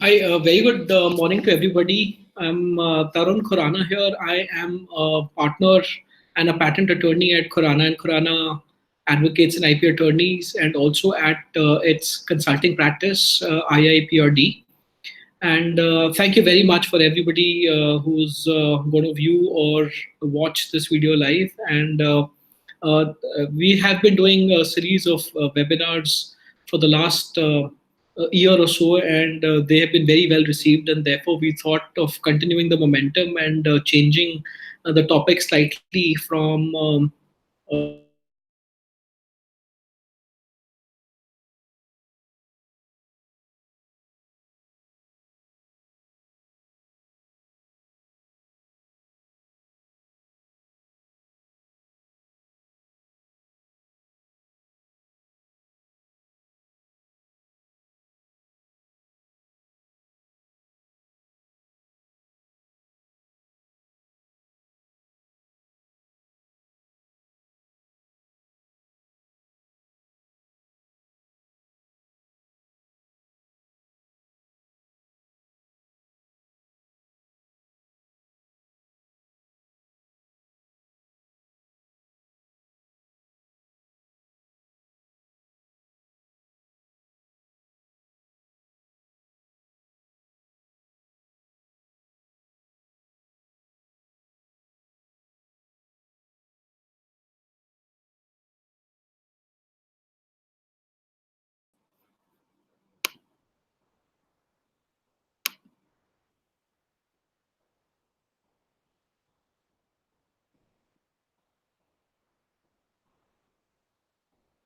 Hi, very good morning to everybody. I'm Tarun Khurana here. I am a partner and a patent attorney at Khurana, and Khurana advocates and IP attorneys, and also at its consulting practice, IIPRD. And thank you very much for everybody who's going to view or watch this video live. And uh, we have been doing a series of webinars for the last year or so, and they have been very well received. And therefore, we thought of continuing the momentum and changing the topic slightly from the consulting practice to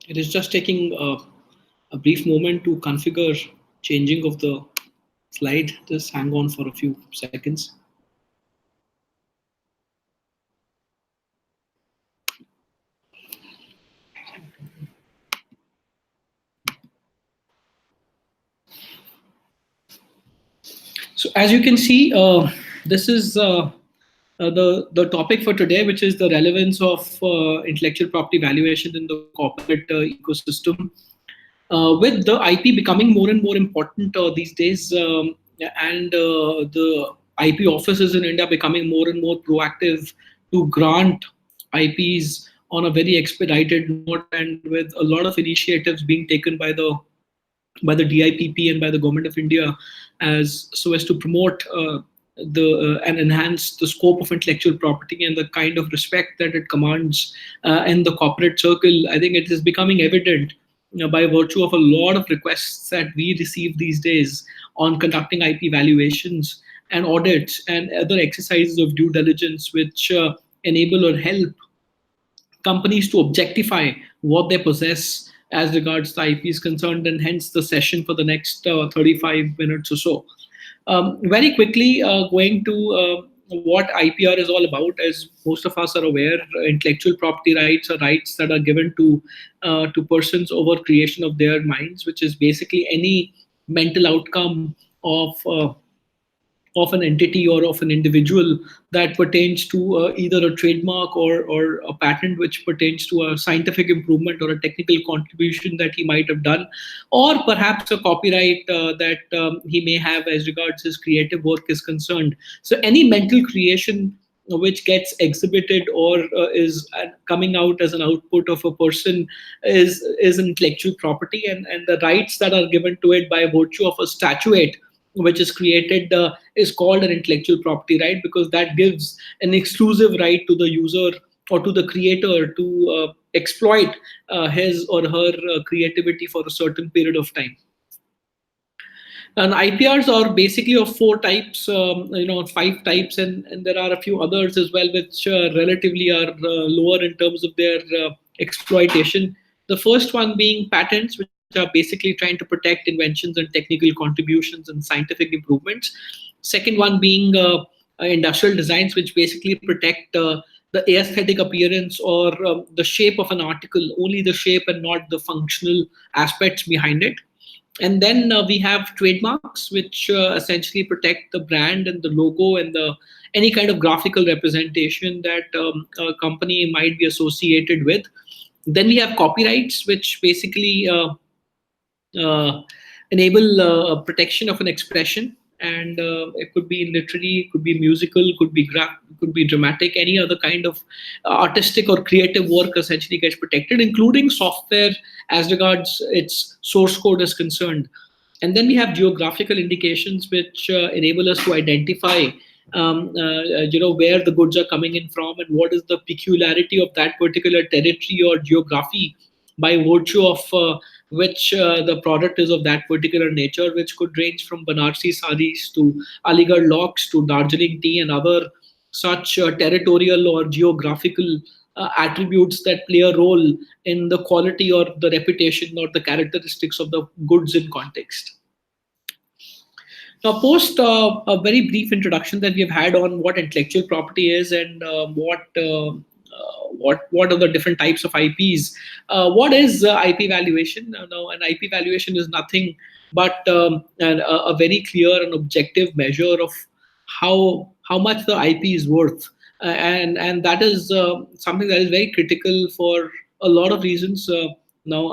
It is just taking a brief moment to configure changing of the slide. Just hang on for a few seconds. So as you can see, this is the topic for today, which is the relevance of intellectual property valuation in the corporate ecosystem. With the IP becoming more and more important these days, and the IP offices in India becoming more and more proactive to grant IPs on a very expedited note, and with a lot of initiatives being taken by the DIPP and by the government of India, as so as to promote the and enhance the scope of intellectual property and the kind of respect that it commands in the corporate circle. I think it is becoming evident by virtue of a lot of requests that we receive these days on conducting IP valuations and audits and other exercises of due diligence, which enable or help companies to objectify what they possess as regards the IP is concerned, and hence the session for the next 35 minutes or so. Very quickly, going to what IPR is all about. As most of us are aware, intellectual property rights are rights that are given to persons over creation of their minds, which is basically any mental outcome of an entity or of an individual that pertains to either a trademark or a patent which pertains to a scientific improvement or a technical contribution that he might have done, or perhaps a copyright that he may have as regards his creative work is concerned. So any mental creation which gets exhibited or is coming out as an output of a person is intellectual property, and the rights that are given to it by virtue of a statuette which is created is called an intellectual property right, because that gives an exclusive right to the user or to the creator to exploit his or her creativity for a certain period of time. And IPRs are basically of four types, five types, and there are a few others as well, which relatively are lower in terms of their exploitation. The first one being patents, which are basically trying to protect inventions and technical contributions and scientific improvements. Second one being industrial designs, which basically protect the aesthetic appearance or the shape of an article, only the shape and not the functional aspects behind it. And then we have trademarks, which essentially protect the brand and the logo and the any kind of graphical representation that a company might be associated with. Then we have copyrights, which basically uh, enable protection of an expression, and it could be literary, it could be musical, could be dramatic, any other kind of artistic or creative work essentially gets protected, including software as regards its source code is concerned. And then we have geographical indications, which enable us to identify where the goods are coming in from and what is the peculiarity of that particular territory or geography, by virtue of which the product is of that particular nature, which could range from Banarsi saris to Aligarh locks to Darjeeling tea and other such territorial or geographical attributes that play a role in the quality or the reputation or the characteristics of the goods in context. Now, post a very brief introduction that we have had on what intellectual property is and what are the different types of IPs, what is IP valuation? Now, an IP valuation is nothing but a very clear and objective measure of how much the IP is worth, and that is something that is very critical for a lot of reasons. Now,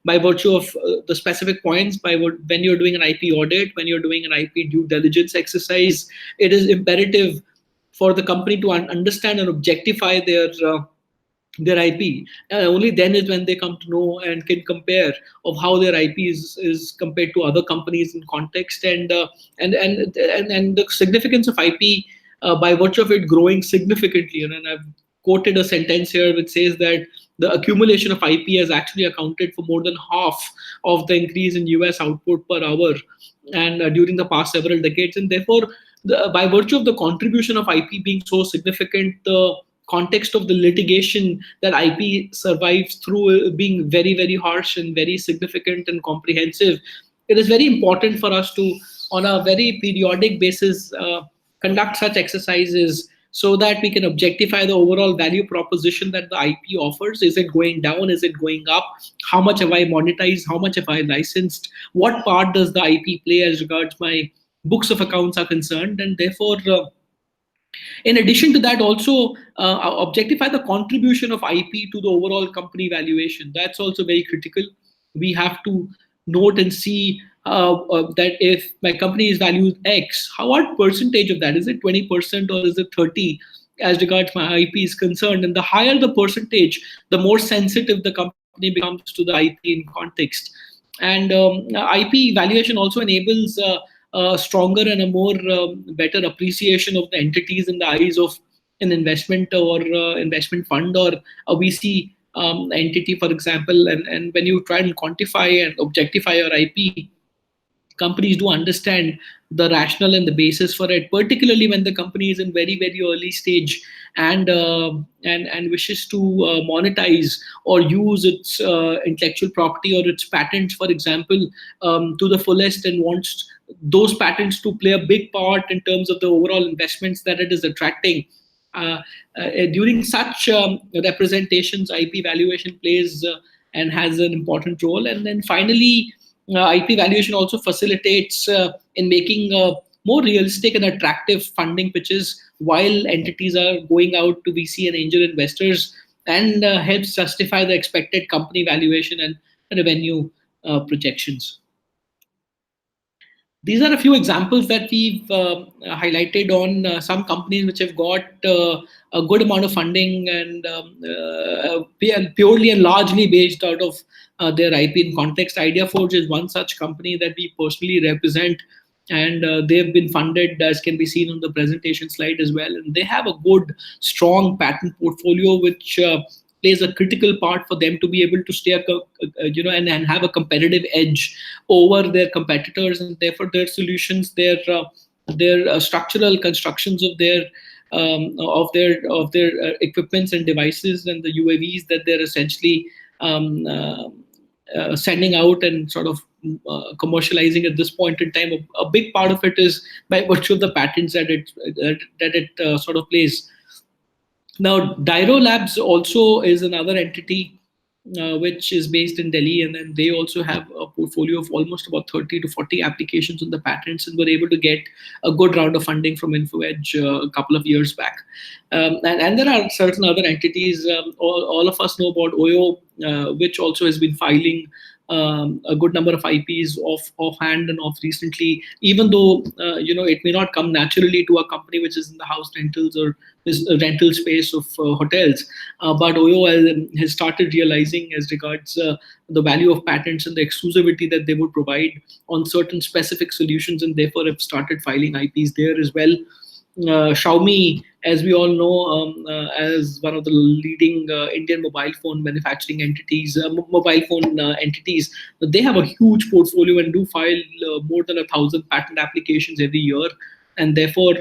by virtue of the specific points, when you're doing an IP audit, when you're doing an IP due diligence exercise, it is imperative for the company to understand and objectify their IP. Only then is when they come to know and can compare of how their IP is compared to other companies in context, and the significance of IP by virtue of it growing significantly. And I've quoted a sentence here which says that the accumulation of IP has actually accounted for more than half of the increase in US output per hour, and during the past several decades. And therefore, by virtue of the contribution of IP being so significant, the context of the litigation that IP survives through being very, very harsh and very significant and comprehensive, it is very important for us to, on a very periodic basis, conduct such exercises so that we can objectify the overall value proposition that the IP offers. Is it going down? Is it going up? How much have I monetized? How much have I licensed? What part does the IP play as regards my books of accounts are concerned? And therefore, in addition to that, also objectify the contribution of IP to the overall company valuation. That's also very critical. We have to note and see that if my company is valued X, what percentage of that is it? 20% or is it 30? As regards my IP is concerned, and the higher the percentage, the more sensitive the company becomes to the IP in context. And IP valuation also enables a stronger and a more better appreciation of the entities in the eyes of an investment or investment fund or a VC entity, for example. And when you try and quantify and objectify your IP, companies do understand the rationale and the basis for it, particularly when the company is in very, very early stage and wishes to monetize or use its intellectual property or its patents, for example, to the fullest, and wants those patents to play a big part in terms of the overall investments that it is attracting. During such representations, IP valuation plays and has an important role. And then finally, IP valuation also facilitates in making more realistic and attractive funding pitches while entities are going out to VC and angel investors, and helps justify the expected company valuation and revenue projections. These are a few examples that we've highlighted on some companies which have got a good amount of funding and purely and largely based out of their IP in context. IdeaForge is one such company that we personally represent, and they've been funded, as can be seen on the presentation slide as well. And they have a good, strong patent portfolio, which plays a critical part for them to be able to stay, and have a competitive edge over their competitors, and therefore their solutions, their structural constructions of their equipments and devices and the UAVs that they're essentially sending out and sort of commercializing at this point in time. A big part of it is by virtue of the patents that it sort of plays. Now, Dyro Labs also is another entity which is based in Delhi, and then they also have a portfolio of almost about 30 to 40 applications on the patents, and were able to get a good round of funding from InfoEdge a couple of years back. And there are certain other entities. All of us know about OYO, which also has been filing a good number of IPs offhand and off recently, even though it may not come naturally to a company which is in the house rentals or this rental space of hotels. But OYO has started realizing as regards the value of patents and the exclusivity that they would provide on certain specific solutions, and therefore have started filing IPs there as well. Xiaomi, as we all know, as one of the leading Indian mobile phone manufacturing entities, mobile phone entities, they have a huge portfolio and do file more than 1,000 patent applications every year, and therefore.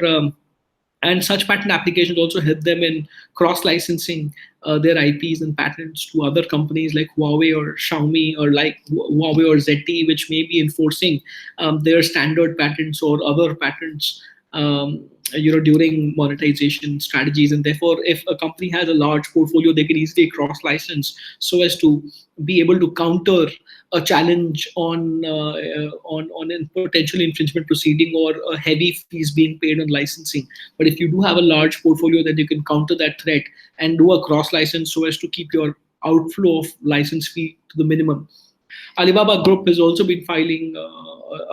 And such patent applications also help them in cross-licensing their IPs and patents to other companies like Huawei or Xiaomi, or like Huawei or ZTE, which may be enforcing their standard patents or other patents, during monetization strategies. And therefore, if a company has a large portfolio, they can easily cross-license so as to be able to counter a challenge on a potential infringement proceeding or a heavy fees being paid on licensing. But if you do have a large portfolio, then you can counter that threat and do a cross license so as to keep your outflow of license fee to the minimum. Alibaba Group has also been filing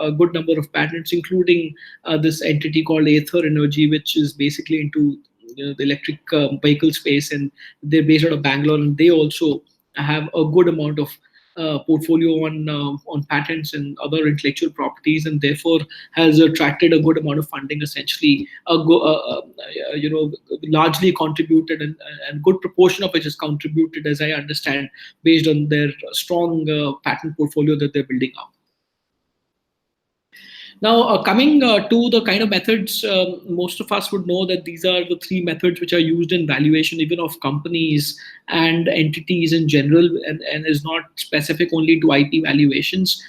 a good number of patents, including this entity called Aether Energy, which is basically into the electric vehicle space, and they're based out of Bangalore, and they also have a good amount of portfolio on patents and other intellectual properties, and therefore has attracted a good amount of funding. Essentially, largely contributed, and good proportion of which is contributed, as I understand, based on their strong patent portfolio that they're building up. Now, coming to the kind of methods, most of us would know that these are the three methods which are used in valuation, even of companies and entities in general, and is not specific only to IP valuations.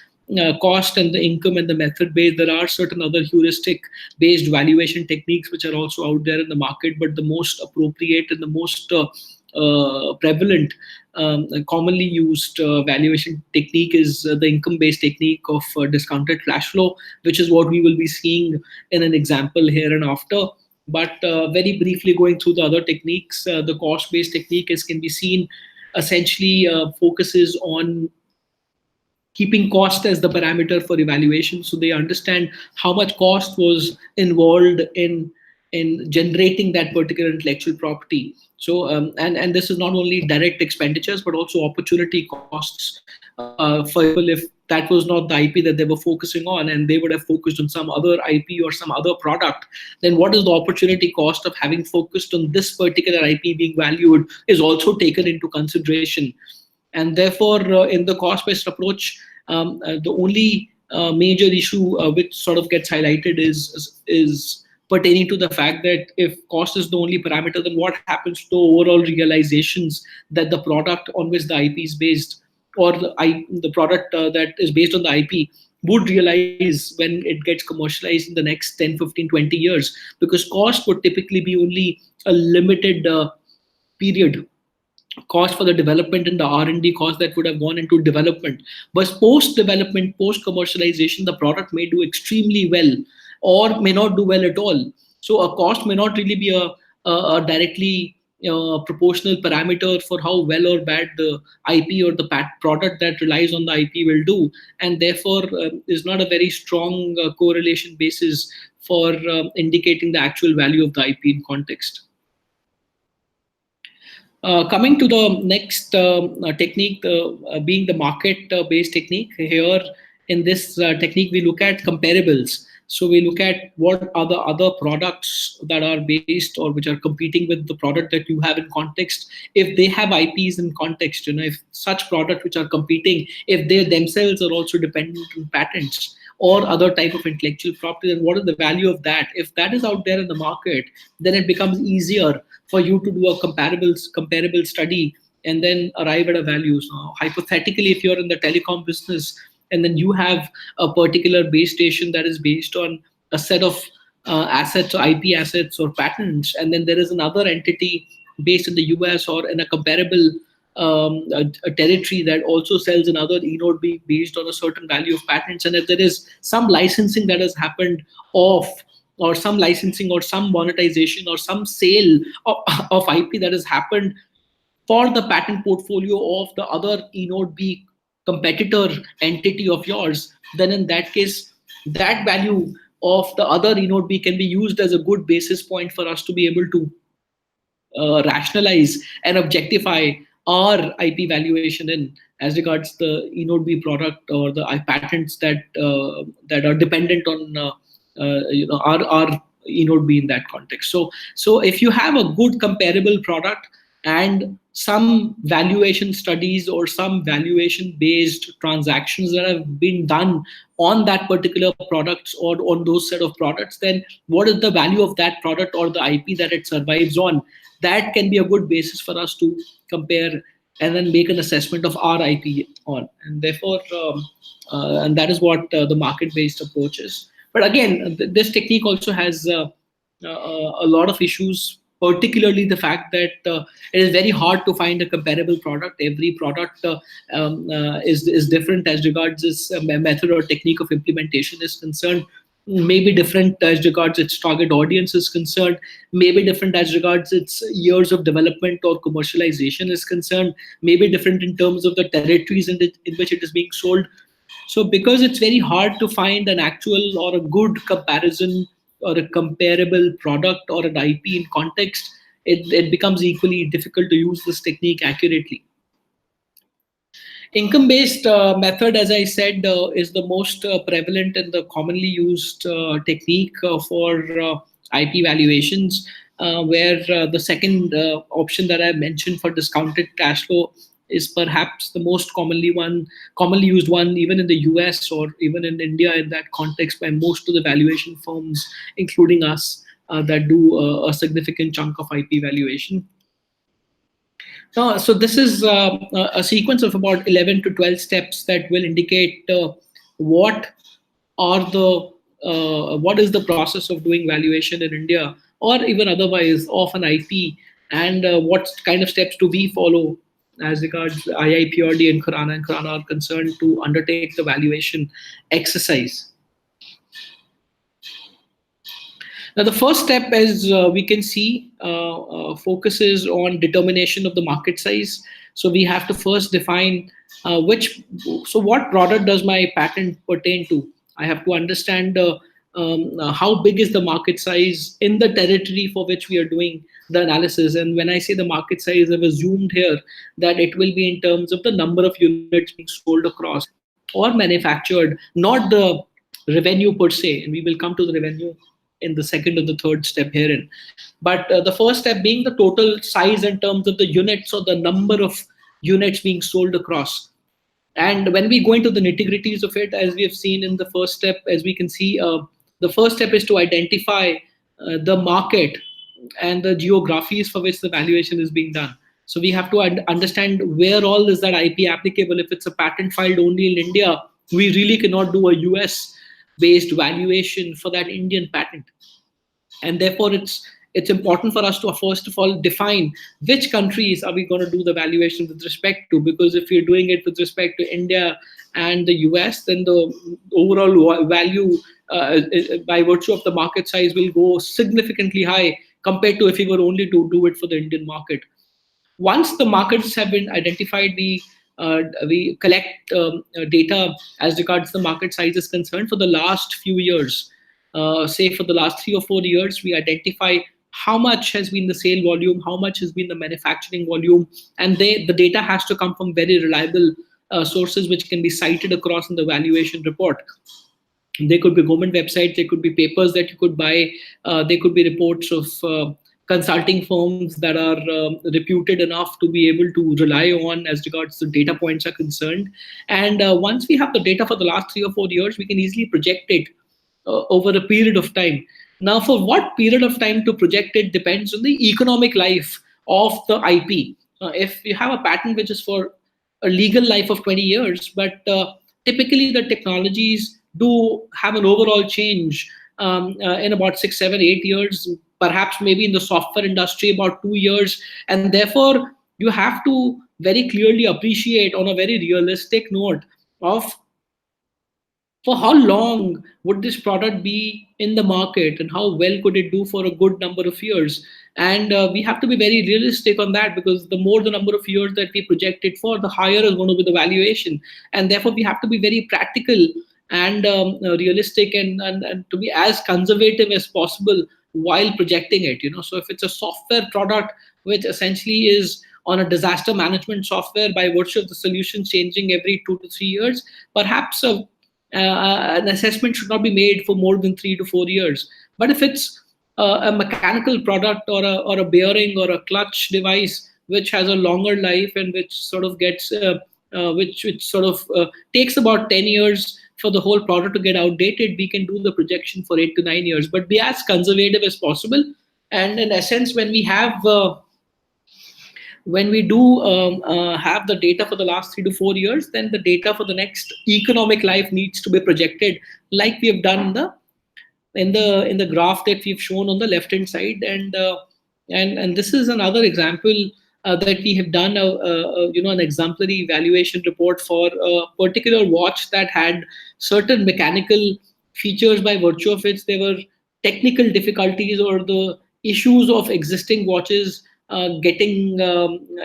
Cost and the income and the method based. There are certain other heuristic based valuation techniques which are also out there in the market, but the most appropriate and the most prevalent, commonly used valuation technique is the income based technique of discounted cash flow, which is what we will be seeing in an example here and after. But very briefly going through the other techniques, the cost based technique, as can be seen, essentially focuses on keeping cost as the parameter for evaluation. So they understand how much cost was involved in generating that particular intellectual property. So and this is not only direct expenditures but also opportunity costs. For example, if that was not the IP that they were focusing on and they would have focused on some other IP or some other product, then what is the opportunity cost of having focused on this particular IP being valued is also taken into consideration. And therefore, in the cost-based approach, the only major issue which sort of gets highlighted is pertaining to the fact that if cost is the only parameter, then what happens to overall realizations that the product on which the IP is based, or the product that is based on the IP would realize when it gets commercialized in the next 10, 15, 20 years, because cost would typically be only a limited period cost for the development and the R&D cost that would have gone into development. But post development, post commercialization, the product may do extremely well or may not do well at all. So a cost may not really be a directly proportional parameter for how well or bad the IP or the product that relies on the IP will do, and therefore is not a very strong correlation basis for indicating the actual value of the IP in context. Coming to the next technique, being the market-based technique. Here, in this technique, we look at comparables. So we look at what are the other products that are based or which are competing with the product that you have in context. If they have IPs in context, if such products which are competing, if they themselves are also dependent on patents or other type of intellectual property, then what is the value of that? If that is out there in the market, then it becomes easier for you to do a comparable study and then arrive at a value. So hypothetically, if you're in the telecom business and then you have a particular base station that is based on a set of assets or IP assets or patents, and then there is another entity based in the US or in a comparable a territory that also sells another e-note based on a certain value of patents, and if there is some licensing that has happened of, or some licensing or some monetization or some sale of IP that has happened for the patent portfolio of the other e-note B competitor entity of yours, then in that case, that value of the other e-note B can be used as a good basis point for us to be able to rationalize and objectify our IP valuation in as regards the e-note B product or the patents that are dependent on our e-note B in that context. So if you have a good comparable product and some valuation studies or some valuation based transactions that have been done on that particular products or on those set of products, then what is the value of that product or the IP that it survives on? That can be a good basis for us to compare and then make an assessment of our IP on. And therefore, and that is what the market-based approach is. But again, this technique also has a lot of issues, particularly the fact that it is very hard to find a comparable product. Every product is different as regards its method or technique of implementation is concerned, maybe different as regards its target audience is concerned, maybe different as regards its years of development or commercialization is concerned, maybe different in terms of the territories in which it is being sold. So because it's very hard to find an actual or a good comparison or a comparable product or an IP in context, it becomes equally difficult to use this technique accurately. Income-based method, as I said, is the most prevalent and the commonly used technique for IP valuations, where the second option that I mentioned for discounted cash flow is perhaps the most commonly used one, even in the US or even in India in that context by most of the valuation firms, including us, that do a significant chunk of IP valuation. So this is a sequence of about 11 to 12 steps that will indicate what what is the process of doing valuation in India or even otherwise of an IP, and what kind of steps do we follow as regards IIPRD and Khurana are concerned to undertake the valuation exercise. Now, the first step, as we can see, focuses on determination of the market size. So we have to first define what product does my patent pertain to? I have to understand how big is the market size in the territory for which we are doing the analysis. And when I say the market size, I've assumed here that it will be in terms of the number of units being sold across or manufactured, not the revenue per se. And we will come to the revenue in the second or the third step herein. But the first step being the total size in terms of the units or the number of units being sold across. And when we go into the nitty-gritties of it, as we have seen in the first step, as we can see, the first step is to identify the market and the geographies for which the valuation is being done. So we have to understand where all is that IP applicable. If it's a patent filed only in India, we really cannot do a US-based valuation for that Indian patent. And therefore, it's important for us to first of all define which countries are we going to do the valuation with respect to, because if we're doing it with respect to India and the US, then the overall value by virtue of the market size will go significantly high compared to if we were only to do it for the Indian market. Once the markets have been identified, we collect data as regards the market size is concerned for the last few years. Say for the last 3 or 4 years, we identify how much has been the sale volume, how much has been the manufacturing volume, and the data has to come from very reliable sources which can be cited across in the valuation report. They could be government websites, they could be papers that you could buy, they could be reports of consulting firms that are reputed enough to be able to rely on as regards the data points are concerned. And once we have the data for the last 3 or 4 years, we can easily project it over a period of time. Now, for what period of time to project it depends on the economic life of the IP. If you have a patent which is for a legal life of 20 years, but typically the technologies do have an overall change in about 6, 7, 8 years, perhaps maybe in the software industry about 2 years, and therefore you have to very clearly appreciate on a very realistic note of for how long would this product be in the market and how well could it do for a good number of years. And we have to be very realistic on that, because the more the number of years that we project it for, the higher is going to be the valuation. And therefore we have to be very practical and realistic, and to be as conservative as possible while projecting it. So if it's a software product which essentially is on a disaster management software by virtue of the solution changing every 2 to 3 years, perhaps an assessment should not be made for more than 3 to 4 years. But if it's a mechanical product, or a bearing or a clutch device which has a longer life, and which sort of gets which sort of takes about 10 years for the whole product to get outdated, we can do the projection for 8 to 9 years, but be as conservative as possible. And in essence, when we do have the data for the last 3 to 4 years, then the data for the next economic life needs to be projected, like we have done in the graph that we've shown on the left hand side. And this is another example that we have done an exemplary evaluation report for a particular watch that had certain mechanical features by virtue of which there were technical difficulties, or the issues of existing watches getting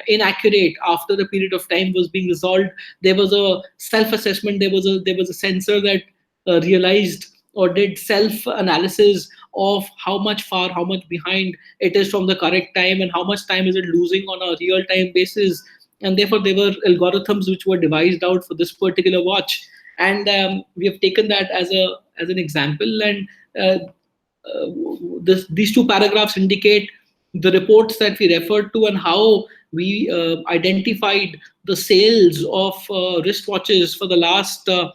inaccurate after the period of time was being resolved. There was a self-assessment. There was a sensor that realized or did self-analysis of how much far, how much behind it is from the correct time, and how much time is it losing on a real-time basis. And therefore, there were algorithms which were devised out for this particular watch, and we have taken that as an example. And uh, these two paragraphs indicate the reports that we referred to, and how we identified the sales of wristwatches for the last 3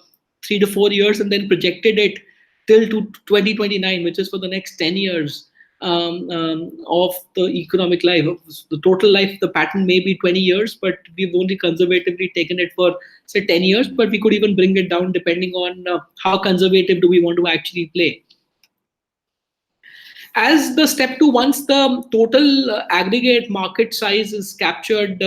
to 4 years, and then projected it till to 2029, which is for the next 10 years of the economic life. The total life of the patent may be 20 years, but we've only conservatively taken it for, say, 10 years, but we could even bring it down depending on how conservative do we want to actually play. As the step two, once the total aggregate market size is captured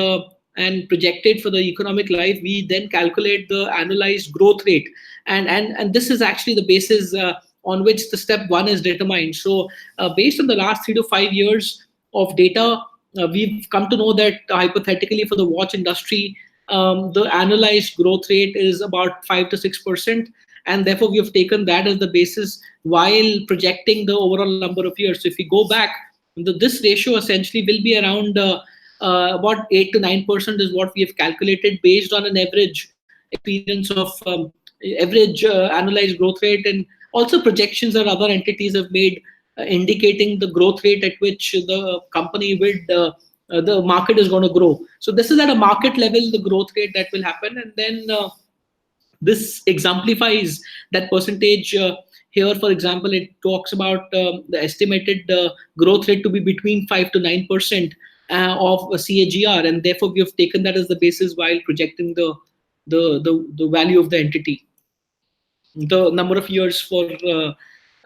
and projected for the economic life, we then calculate the annualized growth rate. And this is actually the basis on which the step one is determined. So based on the last 3 to 5 years of data, we've come to know that hypothetically for the watch industry, the annualized growth rate is about 5 to 6%, and therefore we have taken that as the basis while projecting the overall number of years. So if we go back, this ratio essentially will be around about 8 to 9% is what we have calculated based on an average experience of average annualized growth rate, and also projections that other entities have made indicating the growth rate at which the company will the market is going to grow. So this is at a market level, the growth rate that will happen, and then this exemplifies that percentage. Here, for example, it talks about the estimated growth rate to be between 5 to 9% of a CAGR, and therefore we have taken that as the basis while projecting the value of the entity, the number of years for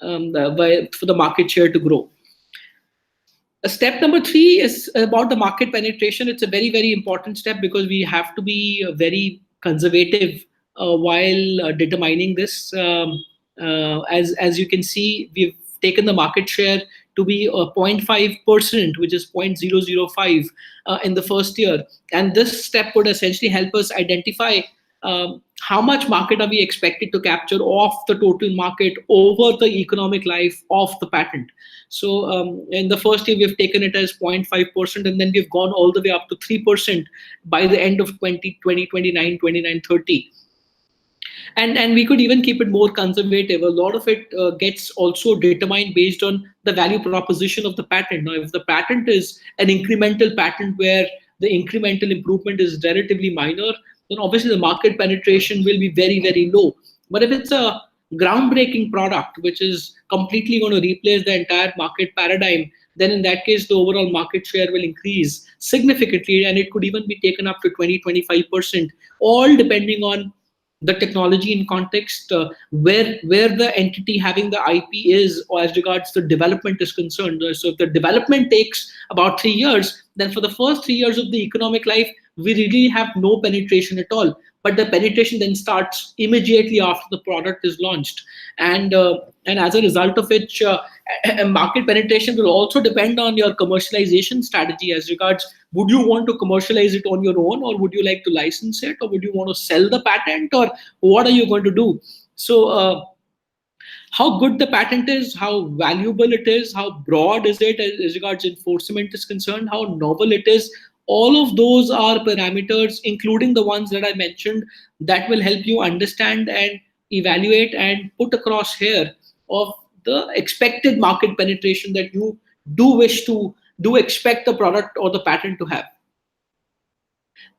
the market share to grow. Step number three is about the market penetration. It's a very, very important step, because we have to be very conservative while determining this. As you can see, we've taken the market share to be 0.5%, which is 0.005 in the first year. And this step would essentially help us identify how much market are we expected to capture of the total market over the economic life of the patent. So in the first year, we've taken it as 0.5%, and then we've gone all the way up to 3% by the end of 2029, 2930. And we could even keep it more conservative. A lot of it gets also determined based on the value proposition of the patent. Now, if the patent is an incremental patent where the incremental improvement is relatively minor, then obviously the market penetration will be very, very low. But if it's a groundbreaking product which is completely going to replace the entire market paradigm, then in that case the overall market share will increase significantly, and it could even be taken up to 20-25%, all depending on the technology in context, where the entity having the IP is, or as regards the development is concerned. So if the development takes about 3 years, then for the first 3 years of the economic life, we really have no penetration at all. But the penetration then starts immediately after the product is launched, and as a result of which, market penetration will also depend on your commercialization strategy as regards, would you want to commercialize it on your own, or would you like to license it, or would you want to sell the patent, or what are you going to do? So how good the patent is, how valuable it is, how broad is it as regards enforcement is concerned, how novel it is. All of those are parameters, including the ones that I mentioned, that will help you understand and evaluate and put across here of the expected market penetration that you do expect the product or the patent to have.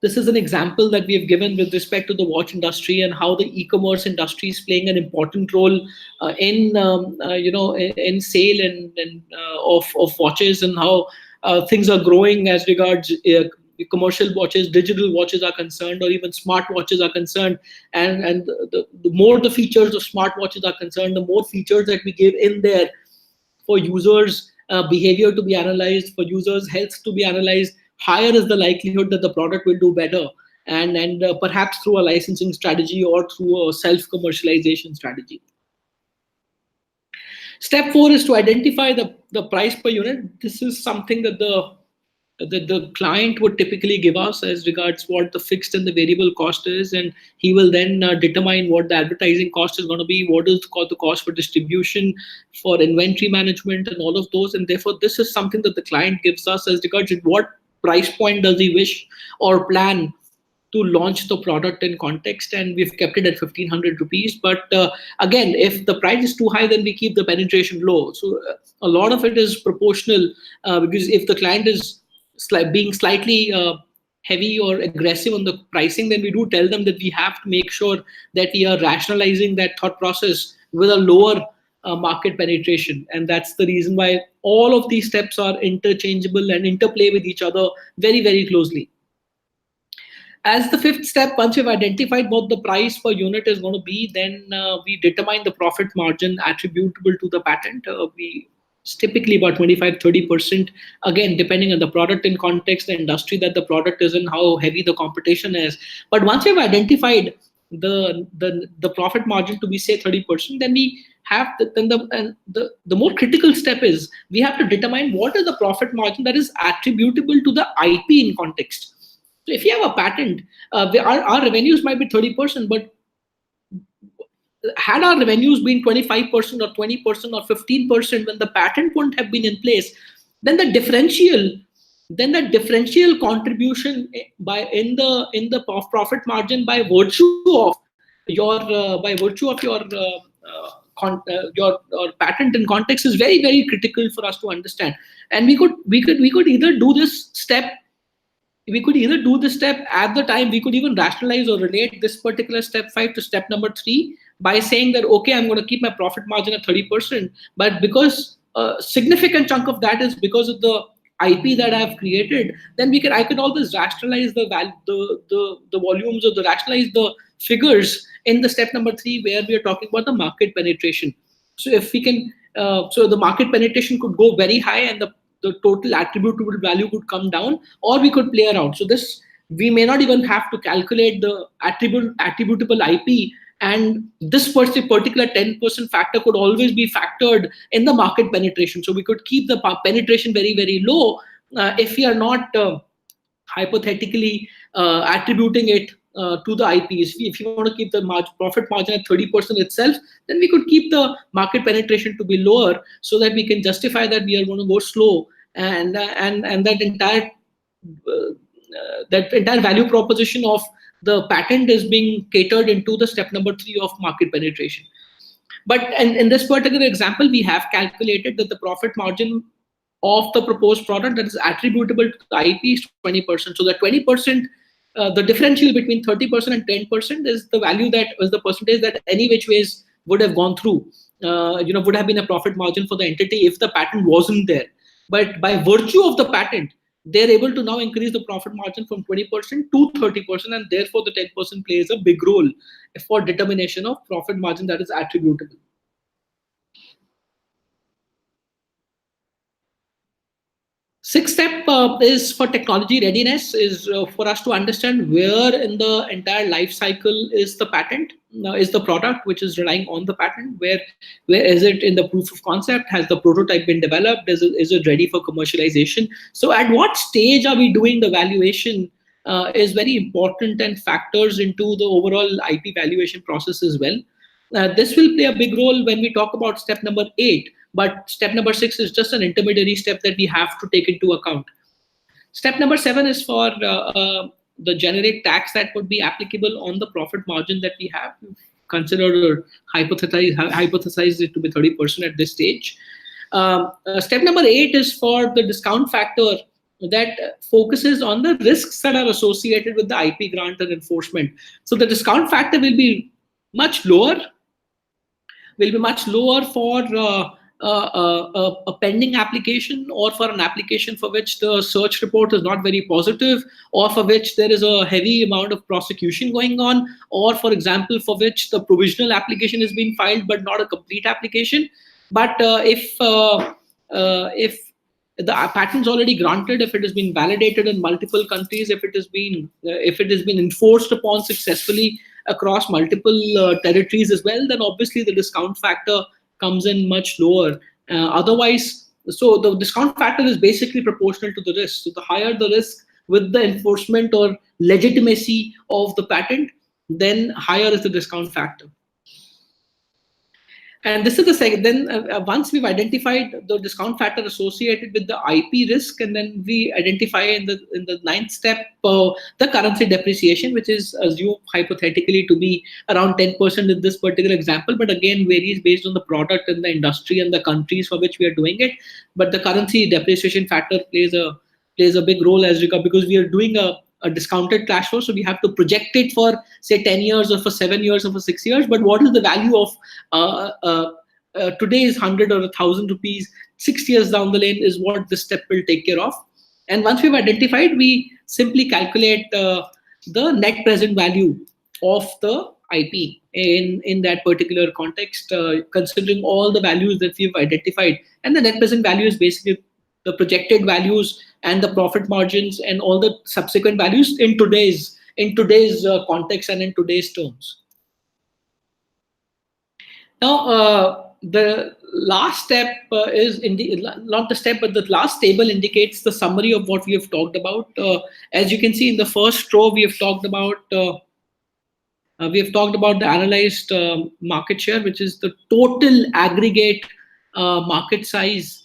This is an example that we have given with respect to the watch industry and how the e-commerce industry is playing an important role in sale of watches, and how things are growing as regards commercial watches, digital watches are concerned, or even smart watches are concerned. And the more the features of smart watches are concerned, the more features that we give in there for users' behavior to be analyzed, for users' health to be analyzed, higher is the likelihood that the product will do better, and perhaps through a licensing strategy or through a self-commercialization strategy. Step 4 is to identify the price per unit. This is something that the client would typically give us as regards what the fixed and the variable cost is, and he will then determine what the advertising cost is going to be, what is the cost for distribution, for inventory management, and all of those. And therefore, this is something that the client gives us as regards what price point does he wish or plan to launch the product in context, and we've kept it at 1500 rupees. But again, if the price is too high, then we keep the penetration low. So a lot of it is proportional, because if the client is being slightly heavy or aggressive on the pricing, then we do tell them that we have to make sure that we are rationalizing that thought process with a lower market penetration. And that's the reason why all of these steps are interchangeable and interplay with each other very, very closely. As the fifth step, once we've identified what the price per unit is going to be, then we determine the profit margin attributable to the patent. It's typically about 25-30%, again, depending on the product in context, the industry that the product is in, how heavy the competition is. But once we've identified the profit margin to be, say, 30%, then we have the more critical step is we have to determine what is the profit margin that is attributable to the IP in context. So if you have a patent, our revenues might be 30%, but had our revenues been 25% or 20% or 15% when the patent wouldn't have been in place, then the differential contribution in the profit margin by virtue of your patent in context is very, very critical for us to understand. And we could either do this step. We could either do this step at the time, we could even rationalize or relate this particular step 5 to step number 3 by saying that, okay, I'm going to keep my profit margin at 30%, but because a significant chunk of that is because of the IP that I've created, then I could always rationalize the volumes, or rationalize the figures in the step number 3 where we are talking about the market penetration. So if we can, so the market penetration could go very high and the total attributable value could come down, or we could play around. So this, we may not even have to calculate the attributable IP, and this particular 10% factor could always be factored in the market penetration. So we could keep the penetration very, very low if we are not hypothetically attributing it to the IPs. If you want to keep the profit margin at 30% itself, then we could keep the market penetration to be lower, so that we can justify that we are going to go slow, and that entire value proposition of the patent is being catered into the step number 3 of market penetration. But in this particular example, we have calculated that the profit margin of the proposed product that is attributable to the IP is 20%. So the 20%, the differential between 30% and 10% is the value, that is the percentage that any which ways would have gone through, would have been a profit margin for the entity if the patent wasn't there. But by virtue of the patent, they're able to now increase the profit margin from 20% to 30%, and therefore the 10% plays a big role for determination of profit margin that is attributable. Sixth step is for technology readiness, is for us to understand where in the entire life cycle is the patent, is the product which is relying on the patent, where is it in the proof of concept, has the prototype been developed, is it ready for commercialization. So at what stage are we doing the valuation is very important and factors into the overall IP valuation process as well. This will play a big role when we talk about step number 8, but step number 6 is just an intermediary step that we have to take into account. Step number 7 is for the generic tax that would be applicable on the profit margin that we have. Considered or hypothesize it to be 30% at this stage. Step number 8 is for the discount factor that focuses on the risks that are associated with the IP grant and enforcement. So the discount factor will be much lower for a pending application, or for an application for which the search report is not very positive, or for which there is a heavy amount of prosecution going on, or for example for which the provisional application is being filed but not a complete application. But if the patent's already granted, if it has been validated in multiple countries, if it has been enforced upon successfully across multiple territories as well, then obviously the discount factor comes in much lower. Otherwise, so the discount factor is basically proportional to the risk. So the higher the risk with the enforcement or legitimacy of the patent, then higher is the discount factor. And this is the second. Then once we've identified the discount factor associated with the IP risk, and then we identify in the ninth step the currency depreciation, which is assumed hypothetically to be around 10% in this particular example, but again varies based on the product and the industry and the countries for which we are doing it. But the currency depreciation factor plays a big role as regard, because we are doing a discounted cash flow, so we have to project it for say 10 years or for 7 years or for 6 years. But what is the value of today's 100 or 1,000 rupees 6 years down the lane is what this step will take care of. And once we've identified, we simply calculate the net present value of the IP in that particular context, considering all the values that we've identified. And the net present value is basically the projected values and the profit margins and all the subsequent values in today's context and in today's terms. Now, the last step is not the step, but the last table indicates the summary of what we have talked about. As you can see in the first row, we have talked about the analyzed market share, which is the total aggregate market size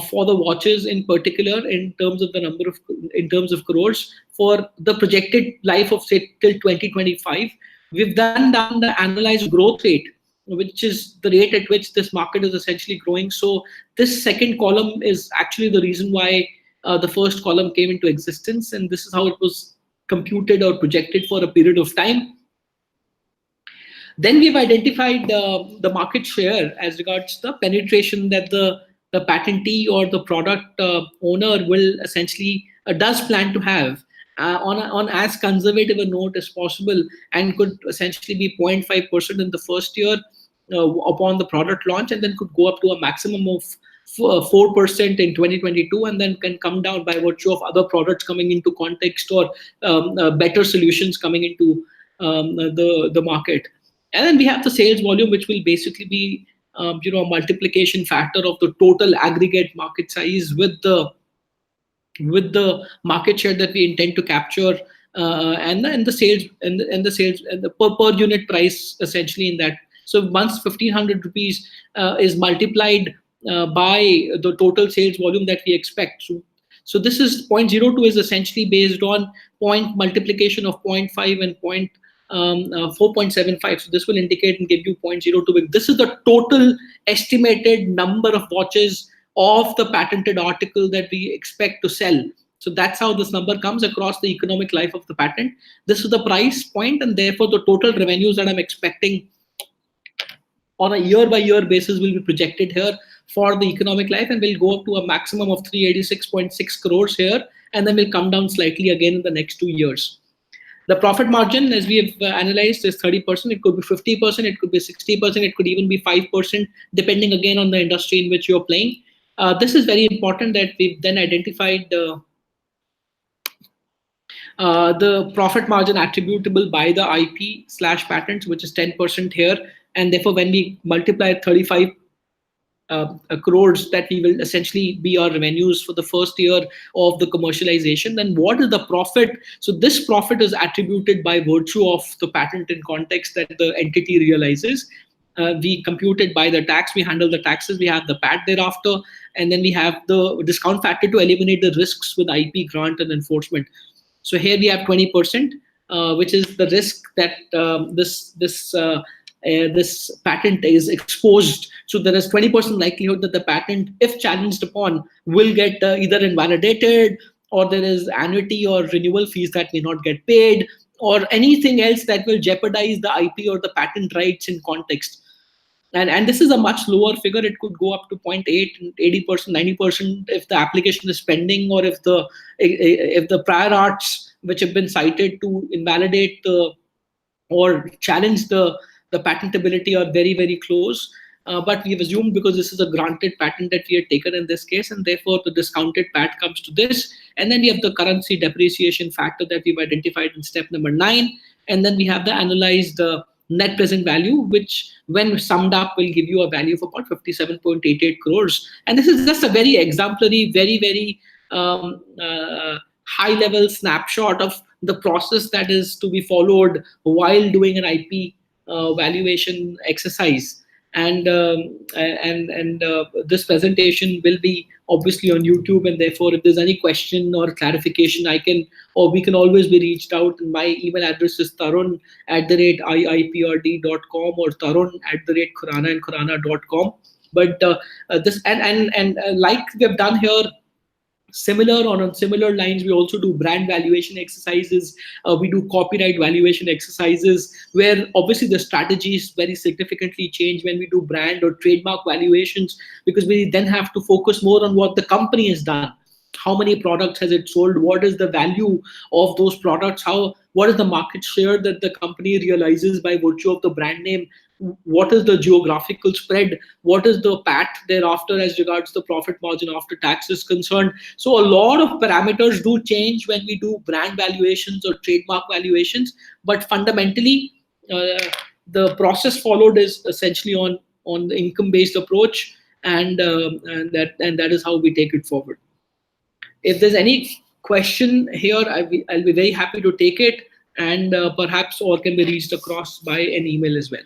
for the watches in particular, in terms of crores, for the projected life of say till 2025. We've done down the analyzed growth rate, which is the rate at which this market is essentially growing. So this second column is actually the reason why the first column came into existence, and this is how it was computed or projected for a period of time. Then we've identified the market share as regards the penetration that the patentee or the product owner will essentially does plan to have on as conservative a note as possible, and could essentially be 0.5% in the first year upon the product launch, and then could go up to a maximum of 4% in 2022, and then can come down by virtue of other products coming into context, or better solutions coming into the market. And then we have the sales volume, which will basically be a multiplication factor of the total aggregate market size with the market share that we intend to capture, and the sales and the per unit price essentially in that. So once 1,500 rupees is multiplied by the total sales volume that we expect. So this is 0.02 is essentially based on point multiplication of 0.5 and 4.75. So this will indicate and give you 0.02. This is the total estimated number of watches of the patented article that we expect to sell. So that's how this number comes across the economic life of the patent. This is the price point, and therefore the total revenues that I'm expecting on a year-by-year basis will be projected here for the economic life, and will go up to a maximum of 386.6 crores here, and then will come down slightly again in the next 2 years. The profit margin, as we have analyzed, is 30%. It could be 50%, it could be 60%, it could even be 5%, depending again on the industry in which you're playing. This is very important that we've then identified the profit margin attributable by the IP slash patents, which is 10% here. And therefore, when we multiply 35 crores, that we will essentially be our revenues for the first year of the commercialization, then what is the profit? So this profit is attributed by virtue of the patent in context that the entity realizes. We compute it by the tax, we handle the taxes, we have the PAT thereafter, and then we have the discount factor to eliminate the risks with IP grant and enforcement. So here we have 20%, which is the risk that this patent is exposed. So there is 20% likelihood that the patent, if challenged upon, will get either invalidated, or there is annuity or renewal fees that may not get paid, or anything else that will jeopardize the IP or the patent rights in context. And this is a much lower figure. It could go up to 0.8, 80%, 90% if the application is pending, or if the prior arts which have been cited to invalidate the or challenge the patentability are very, very close. But we've assumed, because this is a granted patent that we had taken in this case, and therefore the discounted PAT comes to this. And then we have the currency depreciation factor that we've identified in step number 9. And then we have the analyzed net present value, which when summed up will give you a value of about 57.88 crores. And this is just a very exemplary, very, very high level snapshot of the process that is to be followed while doing an IP valuation exercise. And this presentation will be obviously on YouTube, and therefore if there's any question or clarification, we can always be reached out. My email address is tarun@iiprd.com or tarun@khurana and khurana.com. But this and like we have done here, on similar lines, we also do brand valuation exercises. We do copyright valuation exercises, where obviously the strategies very significantly change when we do brand or trademark valuations, because we then have to focus more on what the company has done. How many products has it sold? What is the value of those products? What is the market share that the company realizes by virtue of the brand name? What is the geographical spread? What is the PAT thereafter as regards the profit margin after tax is concerned? So a lot of parameters do change when we do brand valuations or trademark valuations, but fundamentally the process followed is essentially on the income-based approach, and that is how we take it forward. If there's any question here, I'll be very happy to take it, and perhaps or can be reached across by an email as well.